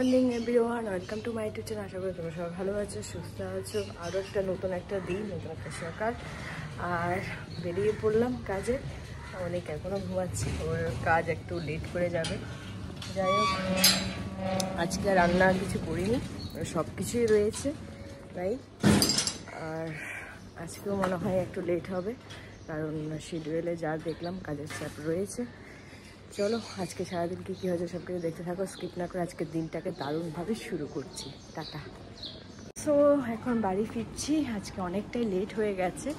Morning everyone, welcome to my YouTube channel. আশা করি তোমরা সবাই ভালো আছো, সুস্থ আছো। আরও নতুন একটা দিন, নতুন একটা সকাল, আর বেরিয়ে পড়লাম কাজে। অনেক এখনও ঘুমাচ্ছি, ওর কাজ একটু লেট করে যাবে। যাই হোক, আজকে রান্না আর কিছু করিনি, সব কিছুই রয়েছে তাই। আর আজকেও মনে হয় একটু লেট হবে, কারণ শিডিউলে যা দেখলাম কাজের চাপ রয়েছে। চলো আজকে সারাদিন কী কী হয়েছে সব কিছু দেখতে থাকো, স্কিপ না করে আজকের দিনটাকে দারুণভাবে শুরু করছি। টাটা। সো এখন বাড়ি ফিরছি, আজকে অনেকটাই লেট হয়ে গেছে।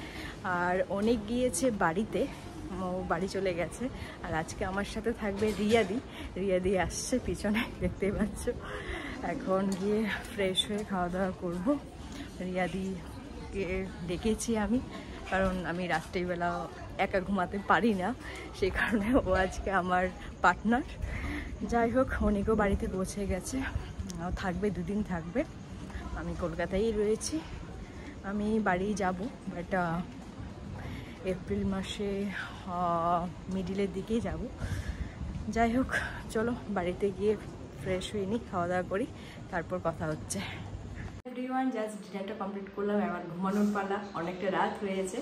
আর অনেক গিয়েছে বাড়িতে, ও বাড়ি চলে গেছে। আর আজকে আমার সাথে থাকবে রিয়াদি আসছে পিছনে, দেখতেই পাচ্ছ। এখন গিয়ে ফ্রেশ হয়ে খাওয়া দাওয়া করবো। রিয়াদিকে ডেকেছি আমি, কারণ আমি রাত্রিবেলা একা ঘুমাতে পারি না, সেই কারণে ও আজকে আমার পার্টনার। যাই হোক, অনেকও বাড়িতে পৌঁছে গেছে, থাকবে 2 দিন থাকবে। আমি কলকাতায় রয়েছি, আমি বাড়ি যাব, বাট এপ্রিল মাসে মিডিলের দিকেই যাব। যাই হোক, চলো বাড়িতে গিয়ে ফ্রেশ হয়ে নিই, খাওয়া দাওয়া করি, তারপর কথা হচ্ছে। এভরিওয়ান, জাস্ট ডিনারটা কমপ্লিট করলাম, আমার ঘুমানোর পালা, অনেকটা রাত হয়েছে।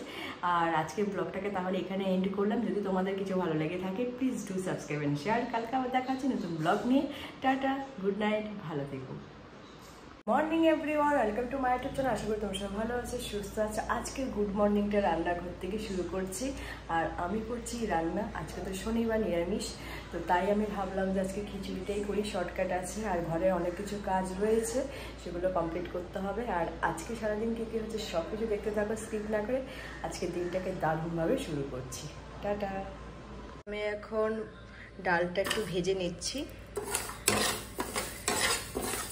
আর আজকের ব্লগটাকে তাহলে এখানে এন্ড করলাম। যদি তোমাদের কিছু ভালো লেগে থাকে please do subscribe and share. কালকে আবার দেখা হচ্ছে নতুন ব্লগ নিয়ে। টাটা, গুড নাইট, ভালো থেকো। Morning everyone, welcome to my YouTube channel. আশা করি তোমরা সবাই ভালো আছে, সুস্থ আছে। আজকে গুড মর্নিংটা রান্নাঘর থেকে শুরু করছি, আর আমি করছি রান্না। আজকে তো শনিবার, নিরামিষ, তো তাই আমি ভাবলাম যে আজকে খিচুড়িটাই করি, শর্টকাট আছে। আর ঘরে অনেক কিছু কাজ রয়েছে, সেগুলো কমপ্লিট করতে হবে। আর আজকে সারাদিন কী কী হচ্ছে সব কিছু দেখতে থাকো, স্কিপ না করে। আজকের দিনটাকে দারুণভাবে শুরু করছি। টাটা। আমি এখন ডালটা একটু ভেজে নিচ্ছি,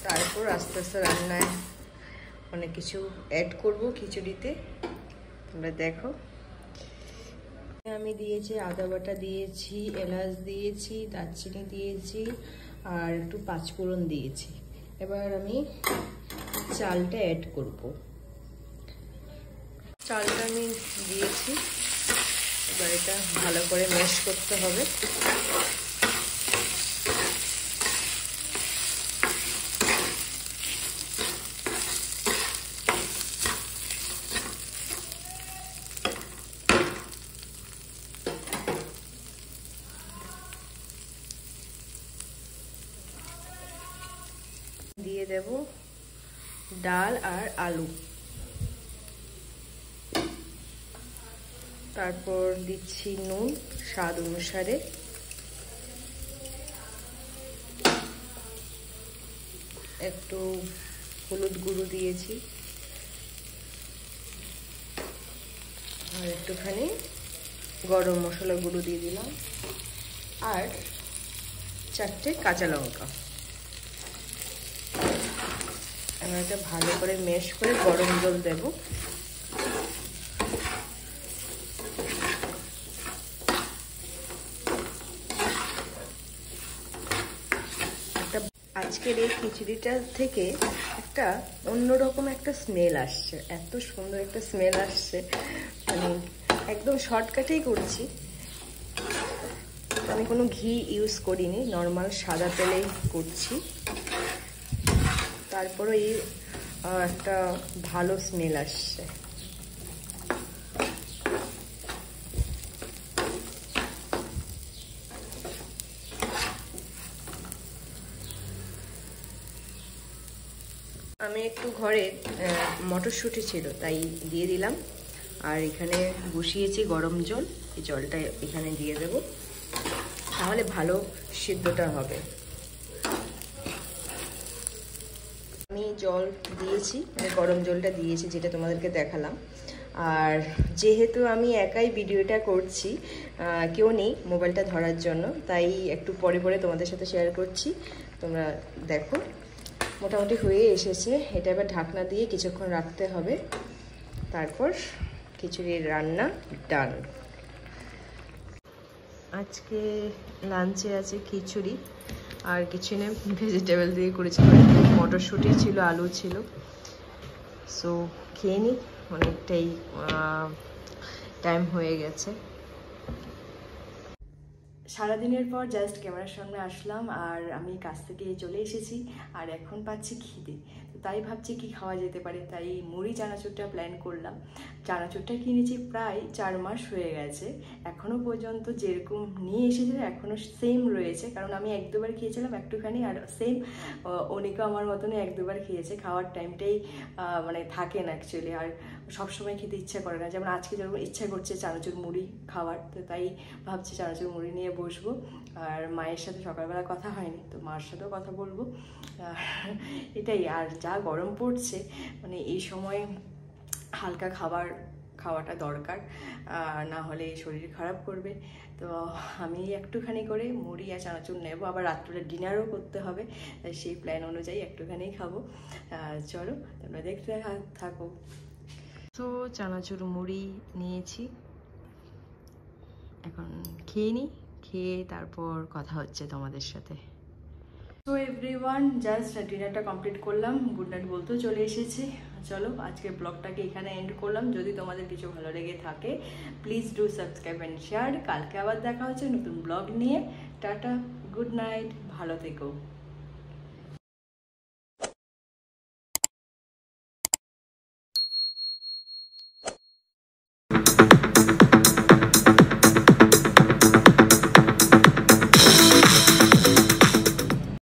তারপর আস্তে আস্তে রান্নায় অনেক কিছু অ্যাড করব খিচুড়িতে, তোমরা দেখো। আমি দিয়েছি আদা বাটা, দিয়েছি এলাচ, দিয়েছি দারচিনি, দিয়েছি আর একটু পাঁচফোড়ন দিয়েছি। এবার আমি চালটা অ্যাড করব। চালটা আমি দিয়েছি, এবার এটা ভালো করে ম্যাশ করতে হবে। দিয়ে দেব ডাল আর আলু, তারপর দিচ্ছি নুন স্বাদ অনুসারে, একটু হলুদ গুঁড়ো দিয়েছি, আর একটুখানি গরম মশলা গুঁড়ো দিয়ে দিলাম, আর 4টে কাঁচা লঙ্কা। আমি এটা ভালো করে ম্যাশ করে গরম জল দেব। আজকের এই খিচুড়িটা থেকে একটা অন্যরকম একটা স্মেল আসছে, এত সুন্দর একটা স্মেল আসছে। মানে একদম শর্টকাটেই করছি, আমি কোনো ঘি ইউজ করিনি, নর্মাল সাদা তেলেই করছি। তারপরে এই একটা ভালো স্মেল আসছে। আমি একটু ঘরে মটরশুঁটি ছিল তাই দিয়ে দিলাম, আর এখানে বসিয়েছি গরম জল, এই জলটা এখানে দিয়ে দেব, তাহলে ভালো সিদ্ধটা হবে। আমি জল দিয়েছি, মানে গরম জলটা দিয়েছি, যেটা তোমাদেরকে দেখালাম। আর যেহেতু আমি একাই ভিডিওটা করছি, কেউ নেই মোবাইলটা ধরার জন্য, তাই একটু পরে পরে তোমাদের সাথে শেয়ার করছি, তোমরা দেখো। মোটামুটি হয়ে এসেছে, এটা এবার ঢাকনা দিয়ে কিছুক্ষণ রাখতে হবে, তারপর খিচুড়ির রান্না ডান। আজকে লাঞ্চে আছে খিচুড়ি, আর কিছু নেই, ভেজিটেবল দিয়ে করেছি, মটরশুঁটি ছিল, আলু ছিল। সো খেয়ে নিই, অনেকটাই টাইম হয়ে গেছে। সারাদিনের পর জাস্ট ক্যামেরার সামনে আসলাম, আর আমি কাছ থেকে চলে এসেছি, আর এখন পাচ্ছি খিদে। তো তাই ভাবছি কি খাওয়া যেতে পারে, তাই মুড়ি চানাচুরটা প্ল্যান করলাম। চানাচুরটা কিনেছি প্রায় 4 মাস হয়ে গেছে, এখনও পর্যন্ত যেরকম নিয়ে এসেছিল এখনও সেম রয়েছে। কারণ আমি 1-2 বার খেয়েছিলাম একটুখানি, আর সেম অনিকা আমার মতনই 1-2 বার খেয়েছে। খাওয়ার টাইমটাই মানে থাকে না অ্যাকচুয়ালি, আর সবসময় খেতে ইচ্ছা করে না। যেমন আজকে যেরকম ইচ্ছা করছে চানাচুর মুড়ি খাওয়ার, তো তাই ভাবছি চানাচুর মুড়ি নিয়ে বসবো। আর মায়ের সাথে সকালবেলা কথা হয়নি, তো মার সাথেও কথা বলবো, এটাই। আর যা গরম পড়ছে, মানে এই সময় হালকা খাওয়াটা দরকার, না হলে শরীর খারাপ করবে। তো আমি একটুখানি করে মুড়ি আর চানাচুর নেবো, আবার রাত্রে ডিনারও করতে হবে, তাই সেই প্ল্যান অনুযায়ী একটুখানি খাবো। চলো তোমরা দেখতে থাকো। তো চানাচুর মুড়ি নিয়েছি, এখন খেয়ে নিই, খেয়ে তারপর কথা হচ্ছে তোমাদের সাথে। তো এভরিওয়ান, জাস্ট ডিনারটা কমপ্লিট করলাম, গুড নাইট বলতেও চলে এসেছি। চলো আজকের ব্লগটাকে এখানে এন্ড করলাম। যদি তোমাদের কিছু ভালো লেগে থাকে please do subscribe and share. কালকে আবার দেখা হচ্ছে নতুন ব্লগ নিয়ে। টাটা, গুড নাইট, ভালো থেকো।